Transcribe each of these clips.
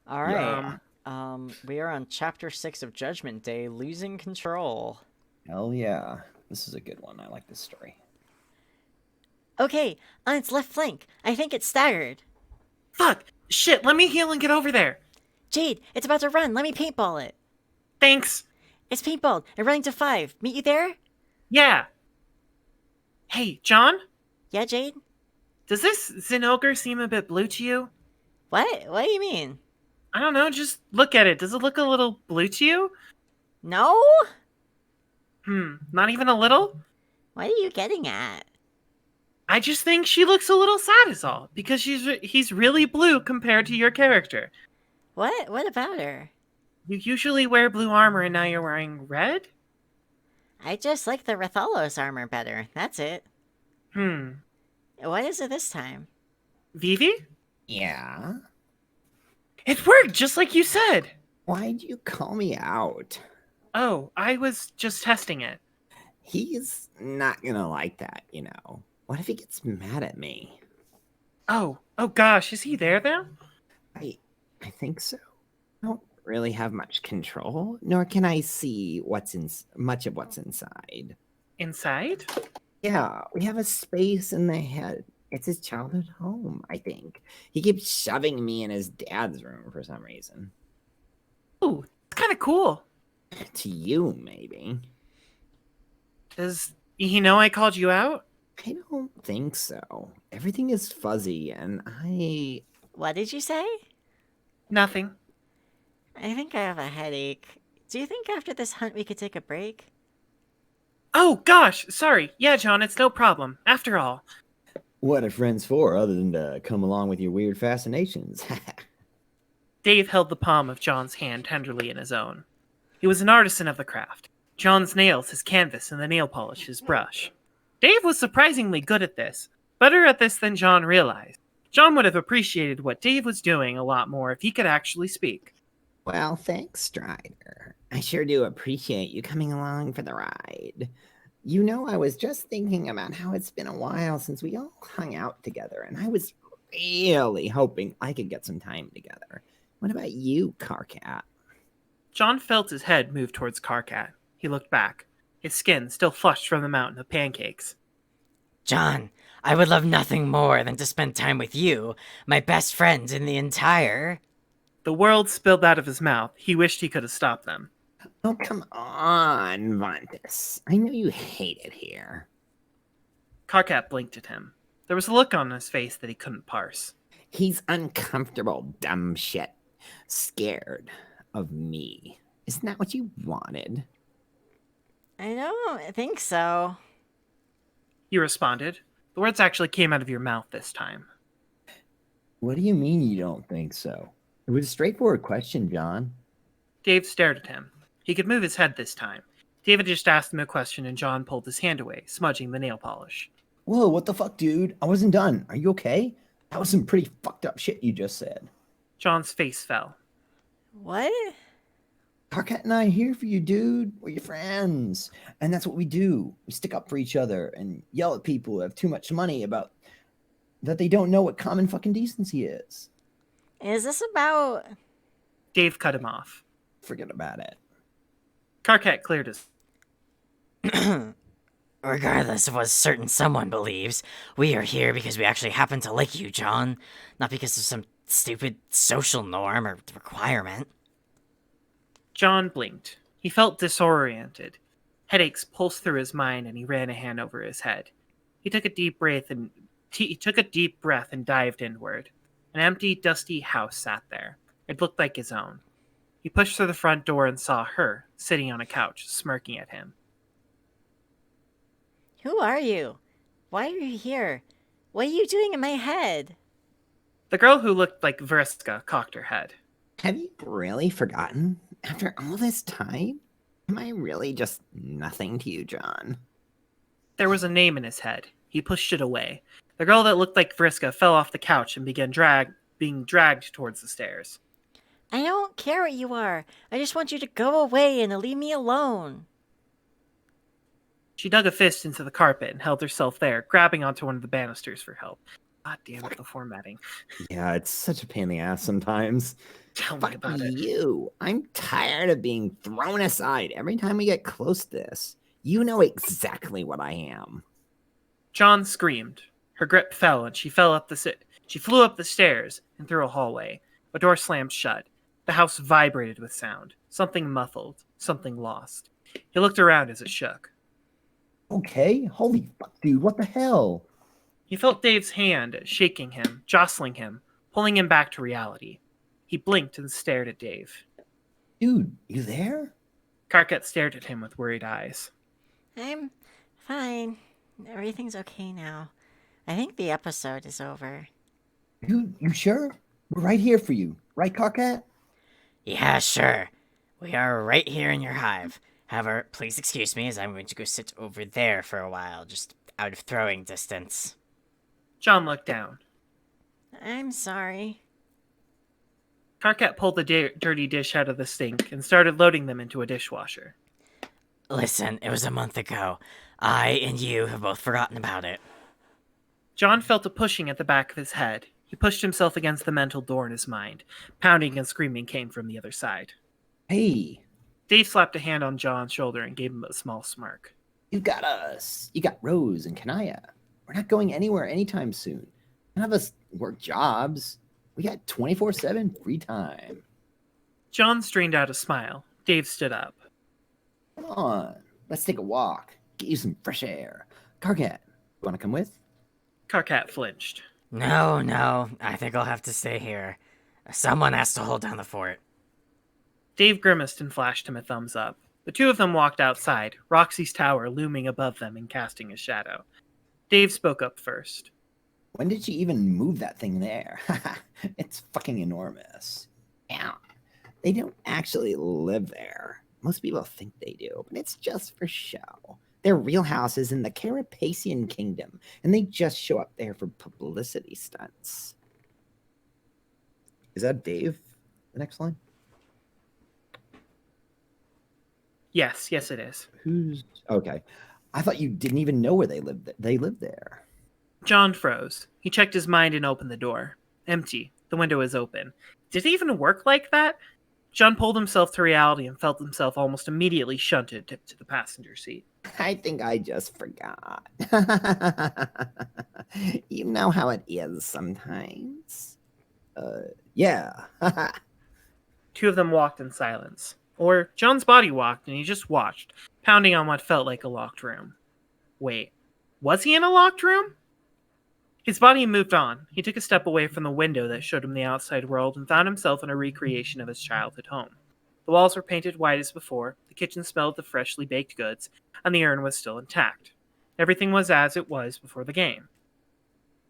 All right. Yeah. We are on chapter 6 of Judgment Day, losing control. Hell yeah. This is a good one. I like this story. Okay, on its left flank. I think it's staggered. Fuck! Shit, let me heal and get over there. Jade, it's about to run. Let me paintball it. Thanks. It's paintballed and running to 5. Meet you there? Yeah. Hey, John? Yeah, Jade? Does this Zinogre seem a bit blue to you? What? What do you mean? I don't know, just look at it. Does it look a little blue to you? No? Not even a little? What are you getting at? I just think she looks a little sad is all, because he's really blue compared to your character. What? What about her? You usually wear blue armor and now you're wearing red? I just like the Rathalos armor better. That's it. Hmm. What is it this time? Vivi? Yeah? It worked, just like you said! Why'd you call me out? Oh, I was just testing it. He's not gonna like that, you know. What if he gets mad at me? Oh gosh, is he there now? I think so. I don't really have much control, nor can I see much of what's inside. Inside? Yeah, we have a space in the head. It's his childhood home, I think. He keeps shoving me in his dad's room for some reason. Ooh, it's kind of cool. To you, maybe. Does he know I called you out? I don't think so. Everything is fuzzy, and What did you say? Nothing. I think I have a headache. Do you think after this hunt we could take a break? Oh gosh, sorry. Yeah, John, it's no problem. After all. What are friends for other than to come along with your weird fascinations? Dave held the palm of John's hand tenderly in his own. He was an artisan of the craft. John's nails, his canvas, and the nail polish, his brush. Dave was surprisingly good at this, better at this than John realized. John would have appreciated what Dave was doing a lot more if he could actually speak. Well, thanks, Strider. I sure do appreciate you coming along for the ride. You know, I was just thinking about how it's been a while since we all hung out together, and I was really hoping I could get some time together. What about you, Carcat? John felt his head move towards Karkat. He looked back, his skin still flushed from the mountain of pancakes. John, I would love nothing more than to spend time with you, my best friend in the entire. The world spilled out of his mouth. He wished he could have stopped them. Oh, come on, Vontus. I know you hate it here. Karkat blinked at him. There was a look on his face that he couldn't parse. He's uncomfortable, dumb shit. Scared of me. Isn't that what you wanted? I don't think so. You responded. The words actually came out of your mouth this time. What do you mean you don't think so? It was a straightforward question, John. Dave stared at him. He could move his head this time. David just asked him a question and John pulled his hand away, smudging the nail polish. Whoa, what the fuck, dude? I wasn't done. Are you okay? That was some pretty fucked up shit you just said. John's face fell. What? Carcat and I are here for you, dude. We're your friends. And that's what we do. We stick up for each other and yell at people who have too much money about that they don't know what common fucking decency is. Is this about. Dave cut him off. Forget about it. Karkat cleared his. Regardless of what a certain someone believes, we are here because we actually happen to like you, John, not because of some stupid social norm or requirement. John blinked. He felt disoriented. Headaches pulsed through his mind and he ran a hand over his head. He took a deep breath and dived inward. An empty, dusty house sat there. It looked like his own. He pushed through the front door and saw her, sitting on a couch, smirking at him. Who are you? Why are you here? What are you doing in my head? The girl who looked like Vriska cocked her head. Have you really forgotten? After all this time? Am I really just nothing to you, John? There was a name in his head. He pushed it away. The girl that looked like Vriska fell off the couch and began being dragged towards the stairs. I don't care what you are. I just want you to go away and leave me alone. She dug a fist into the carpet and held herself there, grabbing onto one of the banisters for help. God damn it, the formatting. Yeah, it's such a pain in the ass sometimes. Tell me Fuck about it. you. I'm tired of being thrown aside every time we get close to this. You know exactly what I am. John screamed. Her grip fell, and she flew up the stairs and through a hallway. A door slammed shut. The house vibrated with sound. Something muffled. Something lost. He looked around as it shook. Okay, holy fuck, dude, what the hell? He felt Dave's hand shaking him, jostling him, pulling him back to reality. He blinked and stared at Dave. Dude, you there? Karkat stared at him with worried eyes. I'm fine. Everything's okay now. I think the episode is over. Dude, you sure? We're right here for you. Right, Carcat? Yeah, sure. We are right here in your hive. However, please excuse me as I'm going to go sit over there for a while, just out of throwing distance. John looked down. I'm sorry. Karkat pulled the dirty dish out of the sink and started loading them into a dishwasher. Listen, it was a month ago. I and you have both forgotten about it. John felt a pushing at the back of his head. He pushed himself against the mental door in his mind. Pounding and screaming came from the other side. Hey, Dave slapped a hand on John's shoulder and gave him a small smirk. you got us. You got Rose and Kanaya. We're not going anywhere anytime soon. None of us work jobs. We got 24/7 free time. John strained out a smile. Dave stood up. Come on, let's take a walk. Get you some fresh air. Carcat, you want to come with? Karkat flinched. No, I think I'll have to stay here. Someone has to hold down the fort. Dave grimaced and flashed him a thumbs up. The two of them walked outside, Roxy's tower looming above them and casting a shadow. Dave spoke up first. When did you even move that thing there? It's fucking enormous. Yeah, they don't actually live there. Most people think they do, but it's just for show. Their real house is in the Carapacian Kingdom, and they just show up there for publicity stunts. Is that Dave? The next line? Yes, it is. Who's okay? I thought you didn't even know where they lived. They lived there. John froze. He checked his mind and opened the door. Empty. The window was open. Did it even work like that? John pulled himself to reality and felt himself almost immediately shunted to the passenger seat. I think I just forgot. You know how it is sometimes. Yeah. Two of them walked in silence. Or John's body walked and he just watched, pounding on what felt like a locked room. Wait, was he in a locked room? His body moved on. He took a step away from the window that showed him the outside world and found himself in a recreation of his childhood home. The walls were painted white as before, the kitchen smelled of freshly baked goods, and the urn was still intact. Everything was as it was before the game.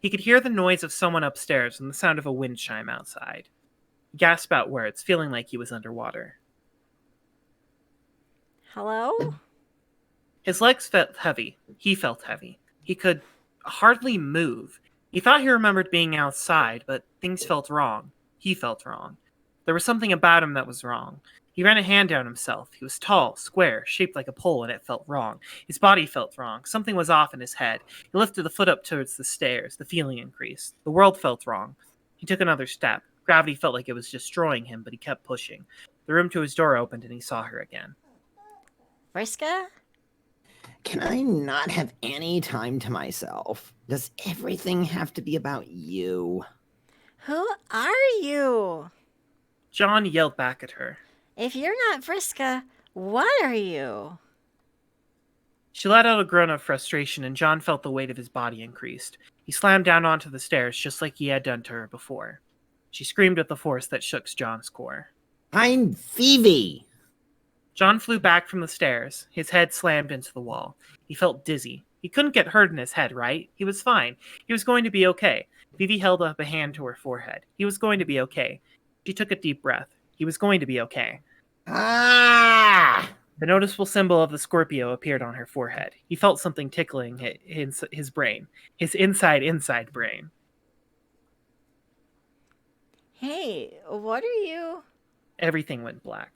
He could hear the noise of someone upstairs and the sound of a wind chime outside. He gasped out words, feeling like he was underwater. Hello? His legs felt heavy. He felt heavy. He could hardly move. He thought he remembered being outside, but things felt wrong. He felt wrong. There was something about him that was wrong. He ran a hand down himself. He was tall, square, shaped like a pole, and it felt wrong. His body felt wrong. Something was off in his head. He lifted the foot up towards the stairs. The feeling increased. The world felt wrong. He took another step. Gravity felt like it was destroying him, but he kept pushing. The room to his door opened, and he saw her again. Vriska? Can I not have any time to myself? Does everything have to be about you? Who are you? John yelled back at her. If you're not Vriska, what are you? She let out a groan of frustration, and John felt the weight of his body increased. He slammed down onto the stairs just like he had done to her before. She screamed with the force that shook John's core. I'm Phoebe! John flew back from the stairs. His head slammed into the wall. He felt dizzy. He couldn't get hurt in his head, right? He was fine. He was going to be okay. Phoebe held up a hand to her forehead. He was going to be okay. She took a deep breath. He was going to be okay. Ah! The noticeable symbol of the Scorpio appeared on her forehead. He felt something tickling his brain. His inside brain. Hey, what are you? Everything went black.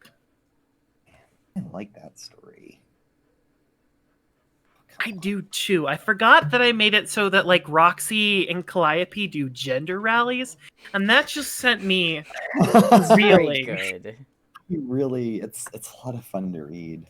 I like that story. I do too. I forgot that I made it so that like Roxy and Calliope do gender rallies, and that just sent me Very reeling. good. Really, it's a lot of fun to read.